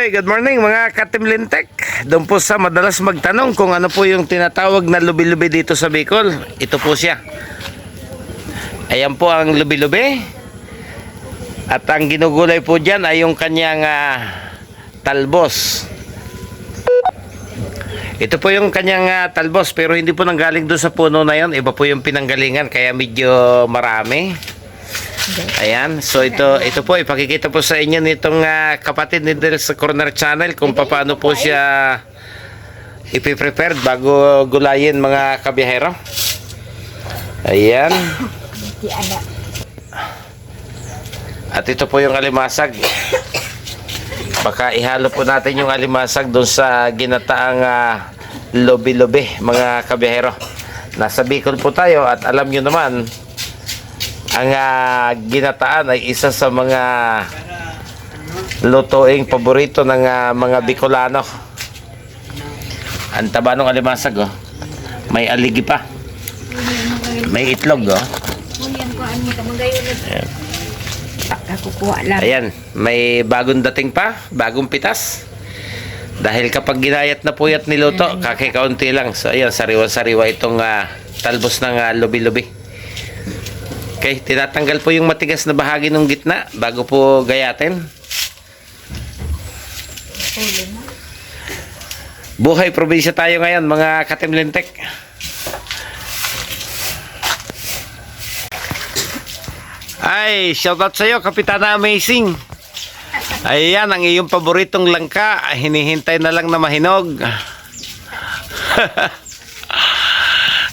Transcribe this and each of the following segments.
Ay, good morning mga Katim Lintek. Doon po sa madalas magtanong kung ano po yung tinatawag na lubi-lubi dito sa Bicol. Ito po siya. Ayan po ang lubi-lubi. At ang ginugulay po dyan ay yung kanyang talbos. Ito po yung kanyang talbos, pero hindi po nanggaling doon sa puno na yon. Iba po yung pinanggalingan, kaya medyo marami. Ayan, so ito po ipakikita po sa inyo nitong kapatid ni Del sa Corner Channel kung paano po siya ipiprepare bago gulayin mga kabiyahero. Ayan. At ito po yung alimasag. Baka ihalo po natin yung alimasag doon sa ginataang lobi-lobi mga kabiyahero. Nasa Bicol po tayo at alam nyo naman ang ginataan ay isa sa mga lutuing paborito ng mga Bicolano. Ang taba ng alimasag, oh. May aligi pa. May itlog, oh. Ayan. Ayan, may bagong dating pa, bagong pitas. Dahil kapag ginayat na po at niluto, kakikaunti lang. So ayan, sariwa-sariwa itong talbos ng lubi-lubi. Okay, tinatanggal po yung matigas na bahagi ng gitna bago po gayatin. Buhay probinsya tayo ngayon mga Katim Lintek. Ay, shoutout sa iyo Kapitana Amazing. Ayan ang iyong paboritong langka, hinihintay na lang na mahinog.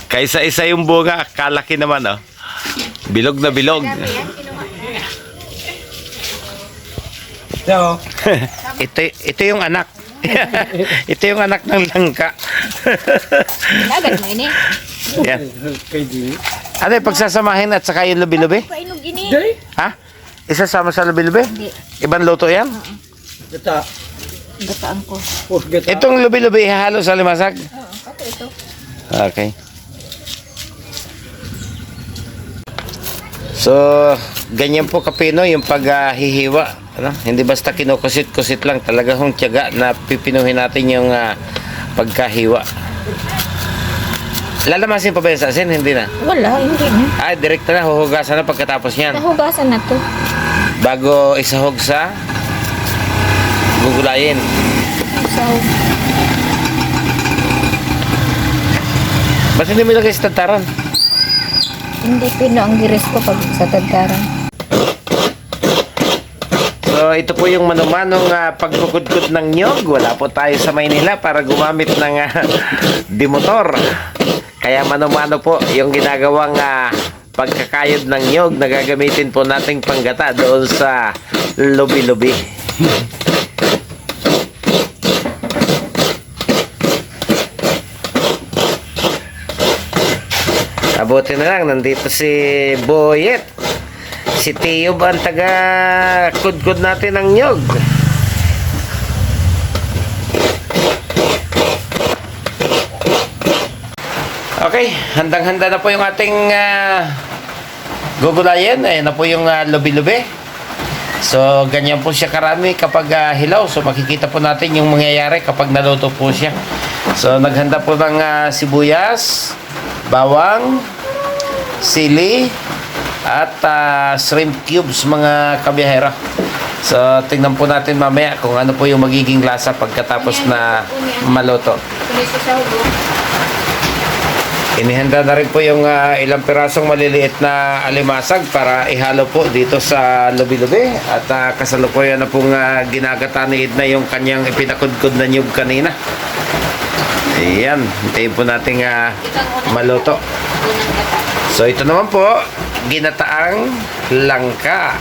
Kaysa isa yung bunga, kalaki naman, oh. Bilog na bilog. ito yung anak. Ito yung anak ng langka. Yan. Ano yung pagsasamahin at saka yung lubi-lubi? Ha? Isasama sa lubi-lubi? Ibang luto yan? Gataan ko. Itong lubi-lubi ihalo sa limasag? Oo, ito. Okay. So, ganyan po kapino yung paghihiwa. Hindi basta kinukusit-kusit lang. Talaga hong tiyaga na pipinuhin natin yung pagkahiwa. Lalamasin pa ba yung asin? Hindi na? Wala, hindi na. Ay, direkta na. Huhugasan na pagkatapos yan. Nahugasan na to. Bago isahog sa gugulayin. So, Ba't hindi mo lagay sa tantaran? hindi pino ang giris ko pag sa tagkaran. So ito po yung manumanong pagkukudkod ng nyog. Wala po tayo sa Maynila para gumamit ng dimotor. Kaya manumano po yung ginagawang pagkakayod ng nyog na gagamitin po nating panggata doon sa lubi-lubi. Abuti na lang, nandito si Boyet. Si Tio ba ang taga-kudkod natin ng nyog? Okay, handang-handa na po yung ating gugulayin. Ayan na po yung lubi-lubi. So, ganyan po siya karami kapag hilaw. So, makikita po natin yung mangyayari kapag naluto po siya. So, naghanda po ng sibuyas, bawang, sili, at shrimp cubes mga kabiyahero. So, tingnan po natin mamaya kung ano po yung magiging lasa pagkatapos na maluto. Inihanda na rin po yung ilang pirasong maliliit na alimasag para ihalo po dito sa lubi-lubi. At kasalukuyan na pong ginagata ni Edna yung kanyang ipinakudkod na nyug kanina. Ayan, hintayin po natin maluto. So ito naman po, ginataang langka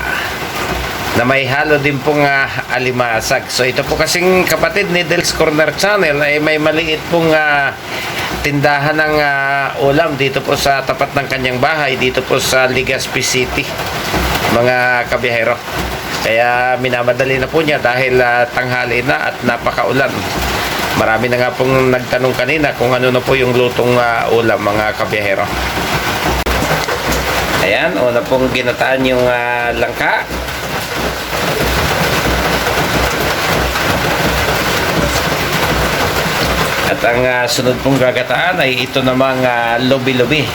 na may halo din pong alimasag. So ito po kasing kapatid ni Del's Corner Channel ay may maliit pong tindahan ng ulam dito po sa tapat ng kanyang bahay, dito po sa Legazpi City mga kabiyahero. Kaya minamadali na po niya dahil tanghali na at napakaulan. Marami na nga pong nagtanong kanina kung ano na po yung lutong ulam mga kabiyahero. Ayan, una pong ginataan yung langka. At ang sunod pong gagataan ay ito namang lobi-lobi.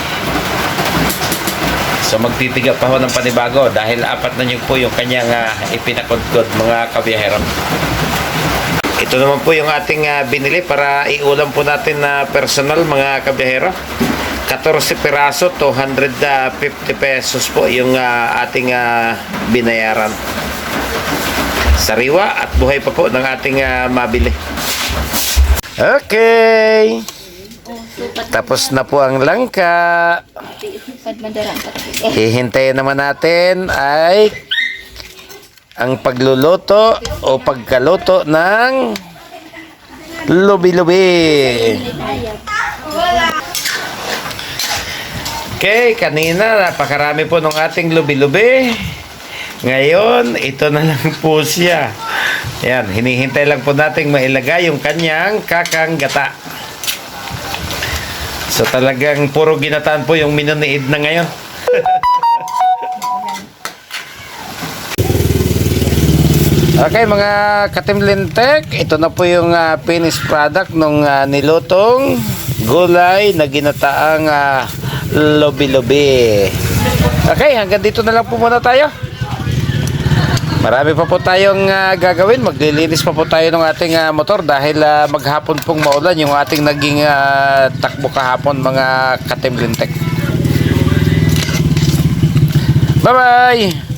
So magtitiga pa ho ng panibago dahil 4 na po yung kanyang ipinakudkod mga kabiyahero. Ito naman po yung ating binili para iulam po natin na personal mga kabiyahero. 14 piraso, 250 pesos po yung ating binayaran. Sariwa at buhay pa po ng ating mabili. Okay. Tapos na po ang langka. Hihintayin naman natin ay ang pagluluto o pagkaluto ng lubi-lubi. Okay, kanina napakarami po ng ating lubi-lubi. Ngayon, ito na lang po siya. Yan, hinihintay lang po nating mailagay yung kanyang kakang gata. So talagang puro ginataan po yung menu ni Edna ngayon. Okay mga katimlintek, ito na po yung finished product ng nilutong gulay na ginataang lobi-lobi. Okay, hanggang dito na lang po muna tayo. Marami pa po tayong gagawin. Maglilinis pa po tayo ng ating motor dahil maghapon pong maulan yung ating naging takbo kahapon mga katimlintek. Bye-bye!